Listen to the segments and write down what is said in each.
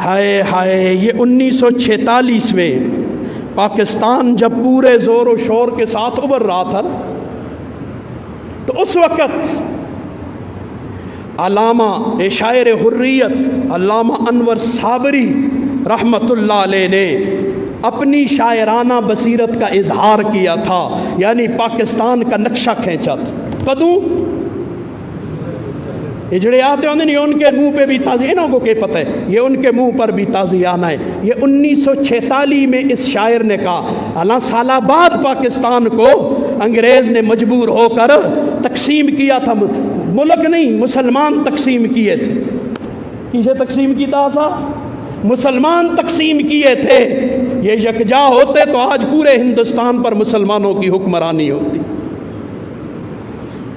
ہائے ہائے، یہ 1946 میں پاکستان جب پورے زور و شور کے ساتھ ابھر رہا تھا تو اس وقت علامہ شاعر حریت علامہ انور صابری رحمت اللہ علیہ نے اپنی شاعرانہ بصیرت کا اظہار کیا تھا، یعنی پاکستان کا نقشہ کھینچا تھا۔ کدوں یہ جڑے آتے ہوندے نہیں، ان کے منہ پہ بھی تازی، انہوں کو کیا پتہ ہے، یہ ان کے منہ پر بھی تازی آنا ہے۔ یہ 1946 میں اس شاعر نے کہا، اللہ سالہ بعد پاکستان کو انگریز نے مجبور ہو کر تقسیم کیا تھا، ملک نہیں مسلمان تقسیم کیے تھے۔ کسے تقسیم کی تھا؟ مسلمان تقسیم کیے تھے۔ یہ یکجا ہوتے تو آج پورے ہندوستان پر مسلمانوں کی حکمرانی ہوتی۔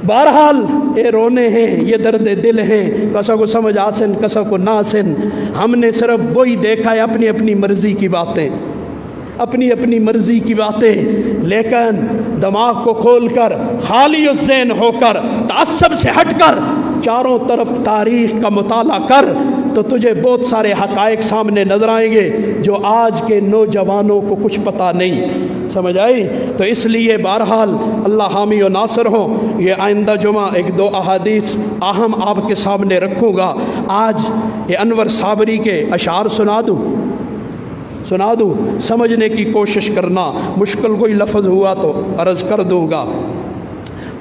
بہرحال یہ رونے ہیں، یہ درد دل ہیں، کسا کو سمجھ آسن کسا کو نہ آسن۔ ہم نے صرف وہی دیکھا ہے اپنی اپنی مرضی کی باتیں، اپنی اپنی مرضی کی باتیں، لیکن دماغ کو کھول کر، خالی الذہن ہو کر، تعصب سے ہٹ کر چاروں طرف تاریخ کا مطالعہ کر تو تجھے بہت سارے حقائق سامنے نظر آئیں گے جو آج کے نوجوانوں کو کچھ پتہ نہیں۔ سمجھ آئی؟ تو اس لیے بہرحال اللہ حامی و ناصر ہوں۔ یہ آئندہ جمعہ ایک دو احادیث اہم آپ کے سامنے رکھوں گا۔ آج یہ انور صابری کے اشعار سنا دوں، سمجھنے کی کوشش کرنا، مشکل کوئی لفظ ہوا تو عرض کر دوں گا۔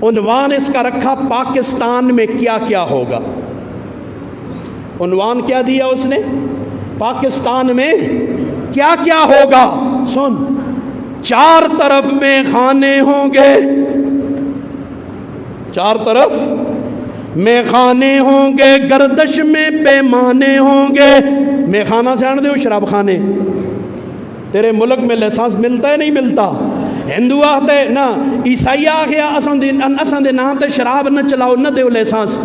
عنوان اس کا رکھا پاکستان میں کیا کیا ہوگا۔ عنوان کیا دیا اس نے؟ پاکستان میں کیا کیا ہوگا۔ سن، چار طرف میں خانے ہوں گے، چار طرف میں خانے ہوں گے، گردش میں پیمانے ہوں گے۔ میں خانہ سے آن دے شراب خانے، تیرے ملک میں لائسنس ملتا ہے نہیں ملتا؟ ہندو آتے نا، عیسائی آخیا اساں دے نام تے شراب نہ چلاؤ، نہ دیو لائسنس۔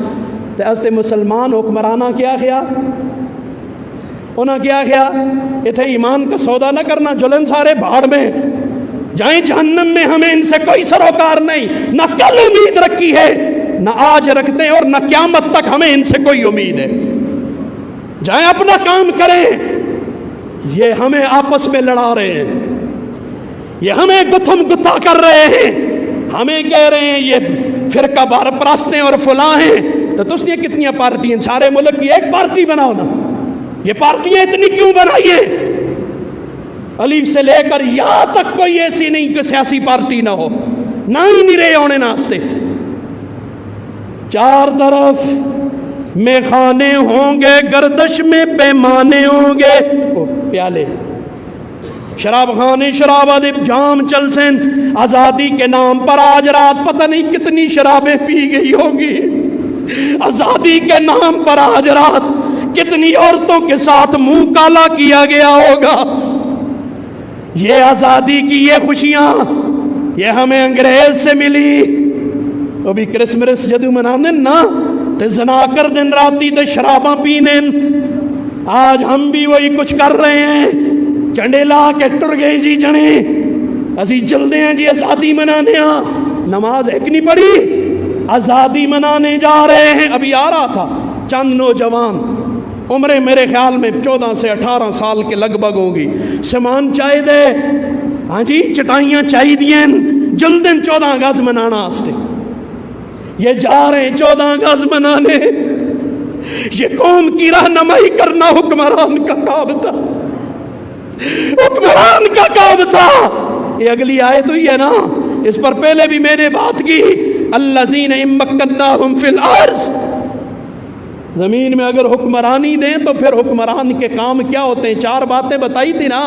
تے استے مسلمان حکمرانہ کیا کیا؟ انہاں کیا کیا؟ اتھے ایمان کا سودا نہ کرنا، جلن سارے بھاڑ میں جائیں جہنم میں، ہمیں ان سے کوئی سروکار نہیں، نہ کل امید رکھی ہے، نہ آج رکھتے ہیں، اور نہ قیامت تک ہمیں ان سے کوئی امید ہے۔ جائیں اپنا کام کریں، یہ ہمیں آپس میں لڑا رہے ہیں، یہ ہمیں گتھم گتھا کر رہے ہیں، ہمیں کہہ رہے ہیں یہ فرقہ بار پرستیں اور فلاں ہیں۔ تو تس نے کتنی پارٹی ہیں؟ سارے ملک کی ایک پارٹی بناؤ نا۔ یہ پارٹیاں اتنی کیوں بنائیے؟ الف سے لے کر یا تک کوئی ایسی نہیں کہ سیاسی پارٹی نہ ہو، نہ ہی نہیں رہے ہونے ناستے۔ چار طرف میں خانے ہوں گے، گردش میں پیمانے ہوں گے، پیالے شراب خانے شراب ادب جام چل سن۔ آزادی کے نام پر آج رات پتہ نہیں کتنی شرابیں پی گئی ہوگی، آزادی کے نام پر آج رات کتنی عورتوں کے ساتھ منہ کالا کیا گیا ہوگا۔ یہ آزادی کی یہ خوشیاں یہ ہمیں انگریز سے ملی۔ تو بھی کرسمس جدو منانے نا تے زنا کر دن راتی تے شراباں پینے، آج ہم بھی وہی کچھ کر رہے ہیں۔ چنڈے لا کے ٹر گئے جی جنے، اسی چلدے ہیں جی آزادی منانے ہاں، نماز ایک نہیں پڑھی، آزادی منانے جا رہے ہیں۔ ابھی آ رہا تھا چند نوجوان، عمریں میرے خیال میں 14 سے 18 سال کے لگ بھگ ہوں گی، سامان چاہیے دے، ہاں جی چٹائیاں چاہیے دیں، جلدن 14 اگست منانا آستے، یہ جا رہے ہیں 14 اگست منانے۔ یہ قوم کی رہنمائی کرنا حکمران کا کام تھا، حکمران کا کام تھا۔ یہ اگلی آیت ہوئی ہے نا، اس پر پہلے بھی میں نے بات کی، الذین ان مکناہم فی الارض، زمین میں اگر حکمرانی دیں تو پھر حکمران کے کام کیا ہوتے ہیں؟ 4 باتیں بتائی تھی نا،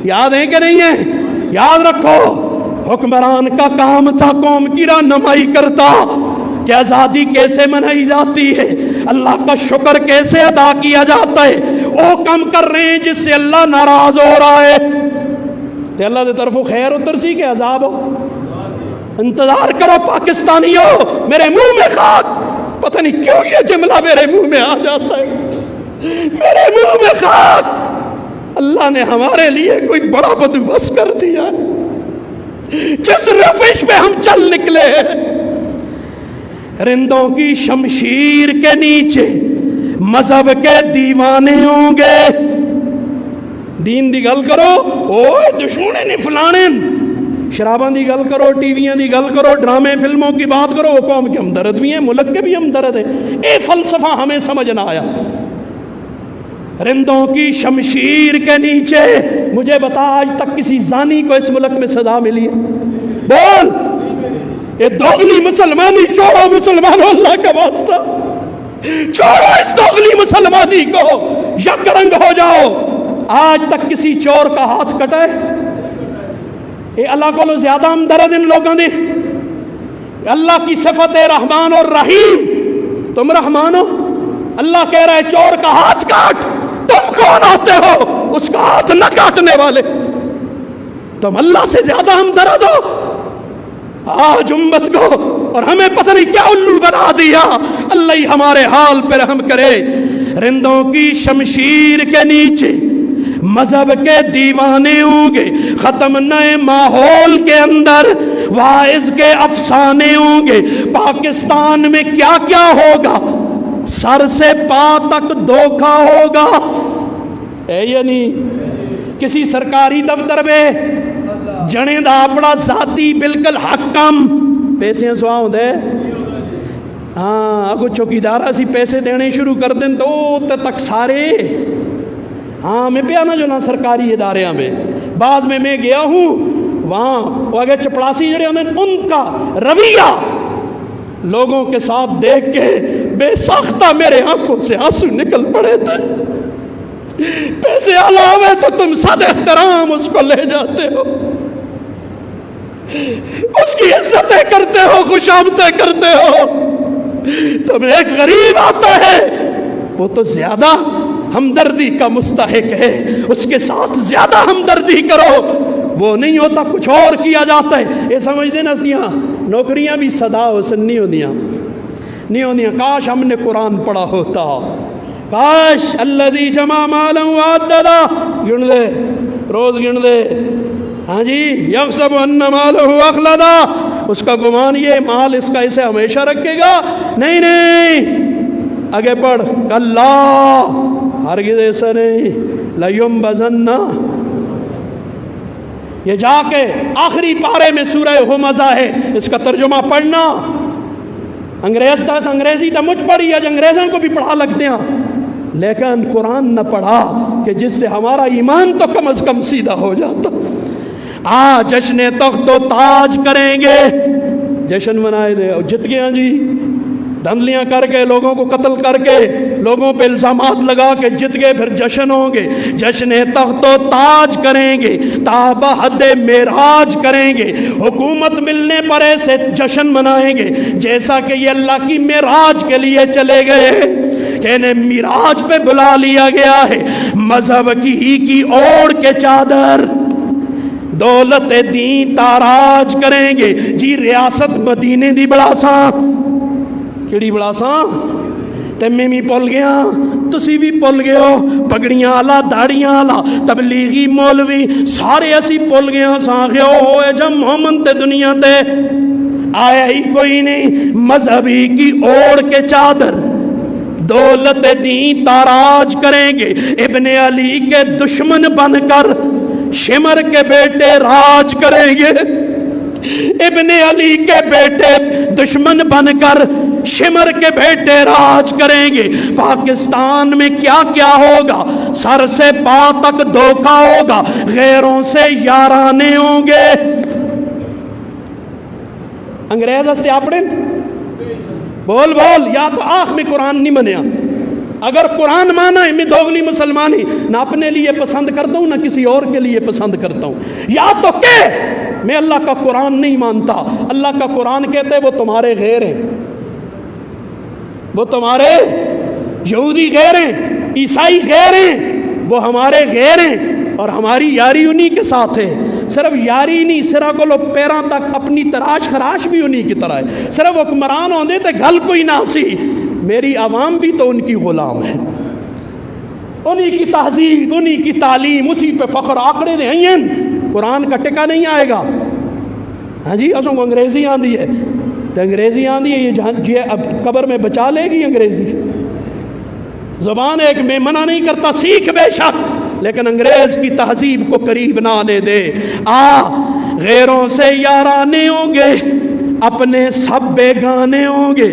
یاد ہیں کہ نہیں ہیں؟ یاد رکھو، حکمران کا کام تھا قوم کی رہنمائی کرتا کہ آزادی کیسے منائی جاتی ہے، اللہ کا شکر کیسے ادا کیا جاتا ہے۔ وہ کام کر رہے ہیں جس سے اللہ ناراض ہو رہا ہے، تے اللہ دے طرفوں خیر اتر سی کہ عذاب ہو۔ انتظار کرو پاکستانیوں، میرے منہ میں خاک، پتہ نہیں کیوں یہ جملہ میرے منہ میں آ جاتا ہے، میرے منہ میں خاک۔ اللہ نے ہمارے لیے کوئی بڑا بندوبست کر دیا، جس روش پہ ہم چل نکلے ہیں۔ رندوں کی شمشیر کے نیچے مذہب کے دیوانے ہوں گے، دین دی گل کرو اوے دشمنے نے فلانے شراباں دی گل کرو ٹی ویاں دی گل کرو ڈرامے فلموں کی بات کرو وہ قوم کے ہمدرد بھی ہیں ملک کے بھی ہمدرد ہیں اے فلسفہ ہمیں سمجھ نہ آیا رندوں کی شمشیر کے نیچے مجھے بتا آج تک کسی زانی کو اس ملک میں سزا ملی ہے بول یہ دوغلی مسلمانی چھوڑو مسلمانوں اللہ کا واسطہ چھوڑو اس دوغلی مسلمانی کو یک رنگ ہو جاؤ آج تک کسی چور کا ہاتھ کٹا ہے اے اللہ کو زیادہ ہمدرد ان لوگوں نے اللہ کی صفت رحمان اور رحیم تم رحمان ہو اللہ کہہ رہا ہے چور کا ہاتھ کاٹ تم کون ہوتے ہو اس کا ہاتھ نہ کاٹنے والے تم اللہ سے زیادہ ہمدرد ہو آج امت کو اور ہمیں پتہ نہیں کیا الو بنا دیا اللہ ہی ہمارے حال پہ رحم کرے رندوں کی شمشیر کے نیچے مذہب کے دیوانے ہوں گے ختم نئے ماحول کے اندر واعظ کے افسانے ہوں گے پاکستان میں کیا کیا ہوگا سر سے پا تک دھوکا ہوگا اے یعنی کسی سرکاری دفتر میں جنے دا اپنا ذاتی بالکل حکم پیسے سوا ہوں دے ہاں اگو چوکیدارہ سی پیسے دینے شروع کر دیں تو تک سارے ہاں میں پیا نا جو نا سرکاری ادارے میں بعض میں گیا ہوں وہاں وہ آگے چپڑاسی جڑے انہیں ان کا رویہ لوگوں کے ساتھ دیکھ کے بے ساختہ میرے آنکھوں سے آنسو نکل پڑے تھے پیسے علاوہ تو تم صد احترام اس کو لے جاتے ہو اس کی عزتیں کرتے ہو خوشامدیں کرتے ہو تم ایک غریب آتا ہے وہ تو زیادہ ہمدردی کا مستحق ہے اس کے ساتھ زیادہ ہمدردی کرو وہ نہیں ہوتا کچھ اور کیا جاتا ہے یہ سمجھ دینا نوکریاں بھی صدا حسن نہیں ہوندیاں کاش ہم نے قرآن پڑھا ہوتا کاش الذی جمع مالا وعددا گن لے روز گن لے ہاں جی یحسب ان مالہ اخلدا اس کا گمان یہ مال اس کا اسے ہمیشہ رکھے گا نہیں آگے پڑھ کلا ہرگز ایسا نہیں لیمبذن یہ جا کے آخری پارے میں سورہ ہمزہ ہے اس کا ترجمہ پڑھنا انگریزی تو مجھ پڑھی آج انگریزوں کو بھی پڑھا لگتے ہیں لیکن قرآن نہ پڑھا کہ جس سے ہمارا ایمان تو کم از کم سیدھا ہو جاتا جشن تخت و تاج کریں گے جشن منائے دے جت گیا جی دھندلیاں کر کے لوگوں کو قتل کر کے لوگوں پہ الزامات لگا کے جت گئے پھر جشن ہوں گے جشن تخت و تاج کریں گے تابہ حد معراج کریں گے حکومت ملنے پر ایسے جشن منائیں گے جیسا کہ یہ اللہ کی معراج کے لیے چلے گئے کہ انہیں معراج پہ بلا لیا گیا ہے مذہب کی اوڑھ کے چادر دولت دین تاراج کریں گے جی ریاست مدینے دی بڑاساں کیڑی بڑاساں تمیں بھی پل گیا تسی بھی پل گئے ہو پگڑیاں آلا داڑیاں آلا تبلیغی مولوی سارے اسی پل گیا سانگے ہوئے جب محمد تے دنیا تے آیا ہی کوئی نہیں مذہبی کی اوڑھ کے چادر دولت دین تاراج کریں گے ابن علی کے دشمن بن کر شمر کے بیٹے راج کریں گے ابن علی کے بیٹے دشمن بن کر شمر کے بیٹے راج کریں گے پاکستان میں کیا کیا ہوگا سر سے پا تک دھوکا ہوگا غیروں سے یارانے ہوں گے انگریز ہستے اپنے بول یا تو آنکھ میں قرآن نہیں منیا اگر قرآن مانا ہے میں دوغلی مسلمانی نہ اپنے لیے پسند کرتا ہوں نہ کسی اور کے لیے پسند کرتا ہوں یا تو کہ میں اللہ کا قرآن نہیں مانتا اللہ کا قرآن کہتے ہیں وہ تمہارے غیر ہیں وہ تمہارے یہودی غیر ہیں عیسائی غیر ہیں وہ ہمارے غیر ہیں اور ہماری یاری انہی کے ساتھ ہے صرف یاری نہیں سرا کو لوگ پیراں تک اپنی تراش خراش بھی انہی کی طرح ہے صرف حکمران ہوندے تے گھل کوئی نہ سی میری عوام بھی تو ان کی غلام ہے انہی کی تہذیب انہی کی تعلیم اسی پہ فخر آکڑے دے ہیں قرآن کا ٹکا نہیں آئے گا ہاں جی اسوں کو انگریزی آندی ہے تو انگریزی آندی ہے یہ اب قبر میں بچا لے گی انگریزی زبان ایک میں منع نہیں کرتا سیکھ بے شک لیکن انگریز کی تہذیب کو قریب نہ آنے دے. غیروں سے یارانے ہوں گے، اپنے سب بیگانے ہوں گے.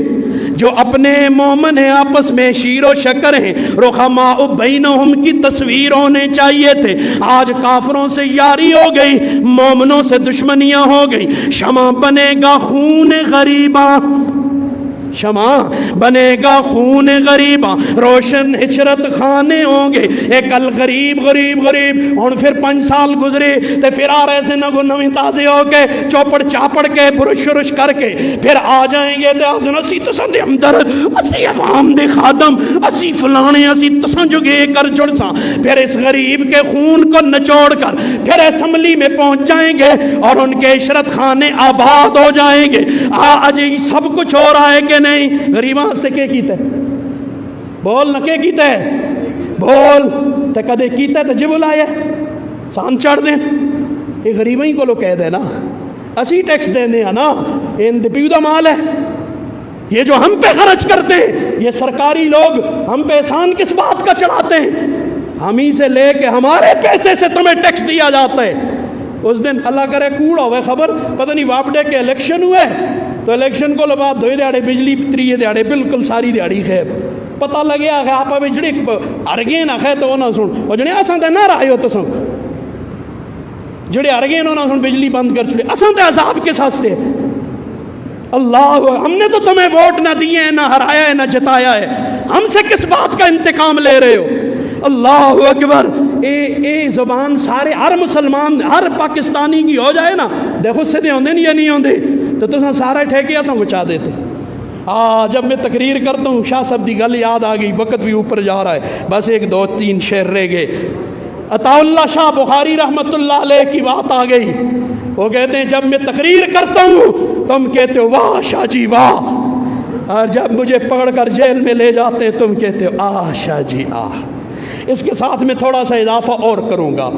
جو اپنے مومن ہیں آپس میں شیر و شکر ہیں، رخماء بینہم کی تصویر ہونے چاہیے تھے. آج کافروں سے یاری ہو گئی، مومنوں سے دشمنیاں ہو گئی. شمع بنے گا خون غریباں، شمع بنے گا خون غریباں، روشن ہجرت خانے ہوں گے. ایک الغریب غریب غریب ہن پھر 5 سال گزرے تے پھر آ رہے سے نگو نویں تازے ہو کے چوپڑ چاپڑ کے برش شرش کر کے پھر آ جائیں گے تے آسن اسی تساں دے اندر اسی عوام دے خادم اسی فلانے اسی تساں جو گے کر جڑ ساں. پھر اس غریب کے خون کو نچوڑ کر پھر اسمبلی میں پہنچ جائیں گے اور ان کے عشرت خانے آباد ہو جائیں گے. آج سب کچھ ہو رہا ہے کہ نہیں؟ غریباں واسطے کیا کیتا ہے؟ بول نہ کیا کیتا ہے؟ بول تے کدے کیتا ہے تے جی بلایا سان چڑھ دیں. یہ غریباں ہی کو لو کہہ دے نا، اسی ٹیکس دینے ہیں نا، ان دے پیو دا مال ہے. یہ جو ہم پہ خرچ کرتے ہیں، یہ سرکاری لوگ ہم پہ احسان کس بات کا چڑھاتے ہیں؟ ہم ہی سے لے کے ہمارے پیسے سے تمہیں ٹیکس دیا جاتا ہے. اس دن اللہ کرے کوڑ ہوئے خبر پتہ نہیں واپڈے کے الیکشن ہوئے تو الیکشن کو بعد دوئے دیاڑے بجلی تریے دیاڑے بالکل ساری دیاڑی خیر پتہ لگیا کہ آپ جڑے ارگے نہ خیر تو نہ سن اور جڑے اساں تے نہ رہے ہو تو سن جڑے ارگے نہ سن بجلی بند کر چھڑے اساں تے عذاب کے ساستے. اللہ ہم نے تو تمہیں ووٹ نہ دیے ہیں، نہ ہرایا ہے، نہ جتایا ہے، ہم سے کس بات کا انتقام لے رہے ہو؟ اللہ اکبر. اے زبان سارے ہر مسلمان ہر پاکستانی کی ہو جائے نا، دیکھو سیدھے ہوندے نہیں یا نہیں ہوندے تو تساں سارا ٹھیکے اساں بچا دیتے. جب میں تقریر کرتا ہوں شاہ صاحب دی گل یاد آ گئی، وقت بھی اوپر جا رہا ہے، بس 1-2-3 شعر رہ گئے. عطا اللہ شاہ بخاری رحمت اللہ علیہ کی بات آ گئی. وہ کہتے ہیں جب میں تقریر کرتا ہوں تم کہتے ہو واہ شاہ جی واہ، اور جب مجھے پکڑ کر جیل میں لے جاتے ہیں تم کہتے ہو آہ شاہ جی آہ. اس کے ساتھ میں تھوڑا سا اضافہ اور کروں گا.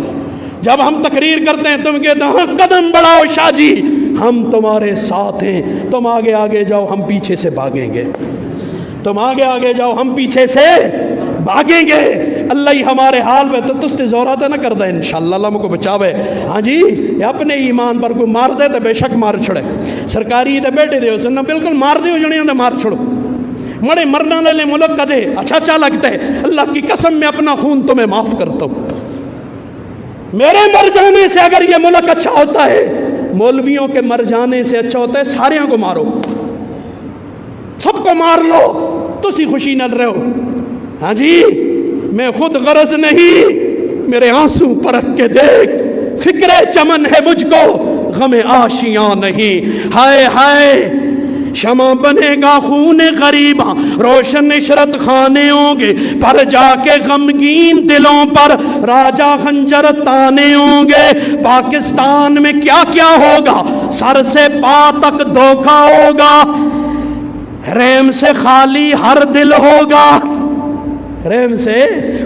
جب ہم تقریر کرتے ہیں تم کہتے ہو قدم بڑھاؤ شاہ جی، ہم تمہارے ساتھ ہیں، تم آگے آگے جاؤ ہم پیچھے سے بھاگیں گے، تم آگے آگے جاؤ ہم پیچھے سے بھاگیں گے. اللہ ہی ہمارے حال میں تو تستے زوراتے نہ کردہ انشاءاللہ، اللہ مجھ کو بچاوے. ہاں جی یہ اپنے ایمان پر کوئی مار دے تو بے شک مار چھڑے، سرکاری تے بیٹھے دے اسے بالکل مار دے ہو جنیاں دے مار چھڑو. مڑے مرنا لے ملک کدے اچھا لگتا ہے. اللہ کی قسم میں اپنا خون تمہیں معاف کرتا ہوں. میرے مر جانے سے اگر یہ ملک اچھا ہوتا ہے، مولویوں کے مر جانے سے اچھا ہوتا ہے ساریاں کو مارو، سب کو مار لو تو سی خوشی نہ رہو. ہاں جی میں خود غرض نہیں، میرے آنسو پرکھ کے دیکھ، فکر چمن ہے مجھ کو غم آشیاں نہیں. ہائے ہائے شمع بنے گا خون غریباں، روشن عشرت خانے ہوں گے، پر جا کے غمگین دلوں پر راجہ خنجر تانے ہوں گے. پاکستان میں کیا کیا ہوگا، سر سے پا تک دھوکا ہوگا، رحم سے خالی ہر دل ہوگا. رحم سے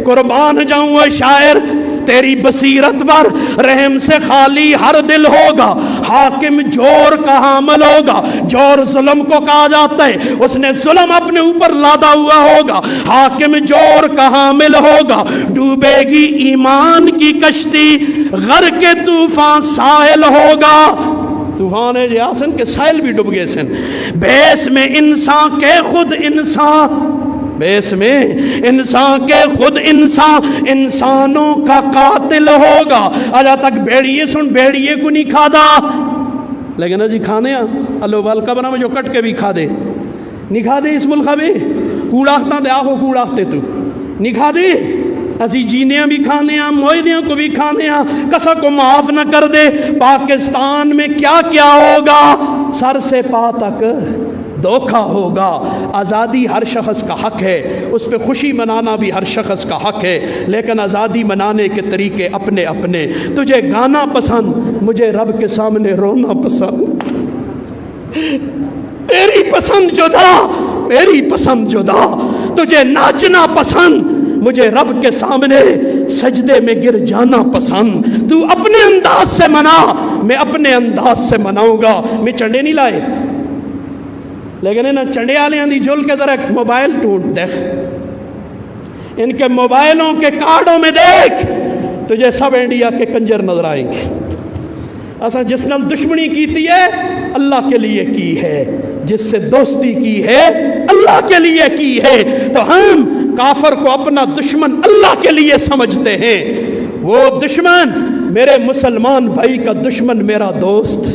قربان جاؤں اے شاعر تیری بصیرت پر، رحم سے خالی ہر دل ہوگا. حاکم جور کا حامل ہوگا، جور ظلم کو کہا جاتا ہے، اس نے ظلم اپنے اوپر لادا ہوا ہوگا. حاکم جور کا حامل ہوگا، ڈوبے گی ایمان کی کشتی، غرق کے طوفان ساحل ہوگا. طوفان ہے یاسن کے ساحل بھی ڈوب گئے سن. بیس میں انسان کے خود انسان، بیس میں انسان کے خود انسان، انسانوں کا قاتل ہوگا. آجا تک بیڑیے سن بیڑیے کو نہیں کھا دا، لیکن ازی کھانے اللہ والکا بنا میں جو کٹ کے بھی کھا دے نہیں کھا دے. اس ملکہ بھی کوڑاختا دے آخو کوڑاختے تو نہیں کھا دے. اسی جینیاں بھی کھانے ہیں، معاہدیاں کو بھی کھانے ہیں، کسا کو معاف نہ کر دے. پاکستان میں کیا کیا ہوگا، سر سے پا تک دھوکا ہوگا. آزادی ہر شخص کا حق ہے، اس پہ خوشی منانا بھی ہر شخص کا حق ہے، لیکن آزادی منانے کے طریقے اپنے اپنے. تجھے گانا پسند، مجھے رب کے سامنے رونا پسند. تیری پسند جدا، میری پسند جدا. تجھے ناچنا پسند، مجھے رب کے سامنے سجدے میں گر جانا پسند. تو اپنے انداز سے منا، میں اپنے انداز سے مناؤں گا. میں چنڈے نہیں لائے، لیکن انہیں چنڈے والے دی جل کے ذرا موبائل ٹونٹ دیکھ، ان کے موبائلوں کے کارڈوں میں دیکھ تجھے سب انڈیا کے کنجر نظر آئیں گے۔ اساں جس نال دشمنی کیتی ہے اللہ کے لیے کی ہے، جس سے دوستی کی ہے اللہ کے لیے کی ہے، تو ہم کافر کو اپنا دشمن اللہ کے لیے سمجھتے ہیں۔ وہ دشمن میرے مسلمان بھائی کا دشمن میرا دوست۔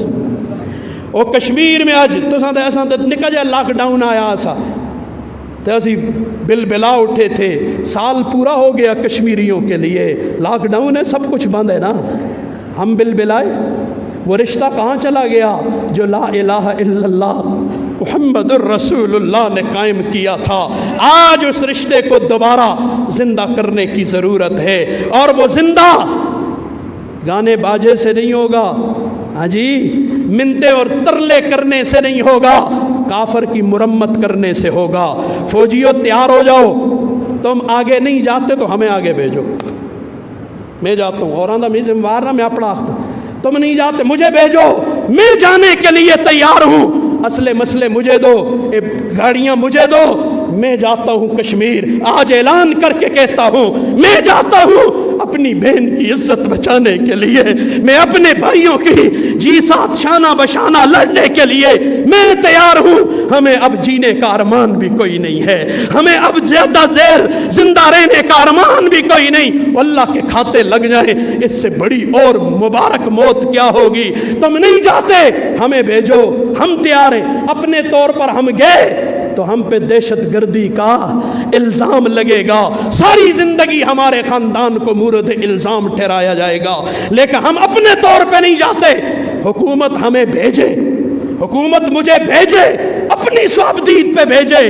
وہ کشمیر میں آج تو نکل جائے لاک ڈاؤن آیا سا تو اسی بل بلا اٹھے تھے، سال پورا ہو گیا کشمیریوں کے لیے، لاک ڈاؤن ہے، سب کچھ بند ہے نا، ہم بل بلائے، وہ رشتہ کہاں چلا گیا جو لا الہ الا اللہ محمد الرسول اللہ نے قائم کیا تھا؟ آج اس رشتے کو دوبارہ زندہ کرنے کی ضرورت ہے، اور وہ زندہ گانے باجے سے نہیں ہوگا، ہاں جی منتے اور ترلے کرنے سے نہیں ہوگا، کافر کی مرمت کرنے سے ہوگا۔ فوجیوں تیار ہو جاؤ، تم آگے نہیں جاتے تو ہمیں آگے بھیجو، میں جاتا ہوں اور میں ذمہ وار نہ، میں اپنا آختا، تم نہیں جاتے مجھے بھیجو، میں جانے کے لیے تیار ہوں، اصل مسئلے مجھے دو، گاڑیاں مجھے دو، میں جاتا ہوں کشمیر، آج اعلان کر کے کہتا ہوں میں جاتا ہوں اپنی بہن کی عزت بچانے کے لیے، میں اپنے بھائیوں کی جی ساتھ شانہ بشانہ لڑنے کے لیے میں تیار ہوں۔ ہمیں اب جینے کا ارمان بھی کوئی نہیں ہے، ہمیں اب زیادہ دیر زندہ رہنے کا ارمان بھی کوئی نہیں، اللہ کے کھاتے لگ جائیں اس سے بڑی اور مبارک موت کیا ہوگی؟ تم نہیں جاتے ہمیں بھیجو، ہم تیار ہیں۔ اپنے طور پر ہم گئے تو ہم پہ دہشت گردی کا الزام لگے گا، ساری زندگی ہمارے خاندان کو مورد الزام ٹھہرایا جائے گا، لیکن ہم اپنے طور پہ نہیں جاتے، حکومت ہمیں بھیجے، حکومت مجھے بھیجے، اپنی صوابدید پہ بھیجے،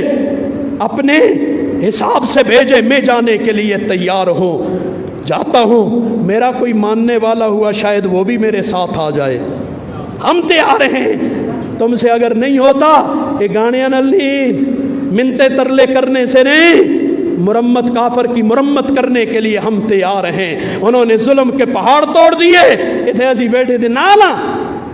اپنے حساب سے بھیجے، میں جانے کے لیے تیار ہوں، جاتا ہوں۔ میرا کوئی ماننے والا ہوا شاید وہ بھی میرے ساتھ آ جائے، ہم تیار ہیں۔ تم سے اگر نہیں ہوتا یہ گانے نہیں، منتے ترلے کرنے سے نہیں، مرمت کافر کی مرمت کرنے کے لیے ہم تیار ہیں۔ انہوں نے ظلم کے پہاڑ توڑ دیے، اتنے اسی بیٹھے تھے نالا،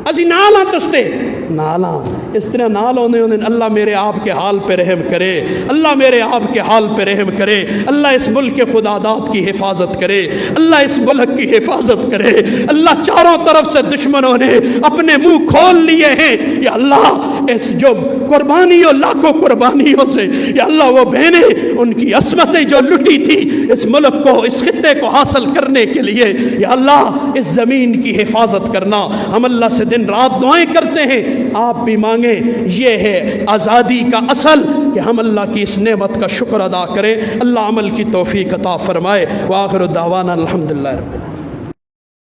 اسی نالا تستے نالا، اس طرح نال ہونے اللہ میرے آپ کے حال پہ رحم کرے، اللہ میرے آپ کے حال پہ رحم کرے، اللہ اس ملک کے خداداد کی حفاظت کرے، اللہ اس ملک کی حفاظت کرے۔ اللہ چاروں طرف سے دشمنوں نے اپنے منہ کھول لیے ہیں، یا اللہ اس جو قربانیوں لاکھوں قربانیوں سے یا اللہ وہ بہنیں ان کی عصمتیں جو لٹی تھی اس ملک کو اس خطے کو حاصل کرنے کے لیے، یا اللہ اس زمین کی حفاظت کرنا۔ ہم اللہ سے دن رات دعائیں کرتے ہیں، آپ بھی مانگیں۔ یہ ہے آزادی کا اصل کہ ہم اللہ کی اس نعمت کا شکر ادا کریں۔ اللہ عمل کی توفیق عطا فرمائے۔ وآخر دعوانا الحمدللہ رب العالمین۔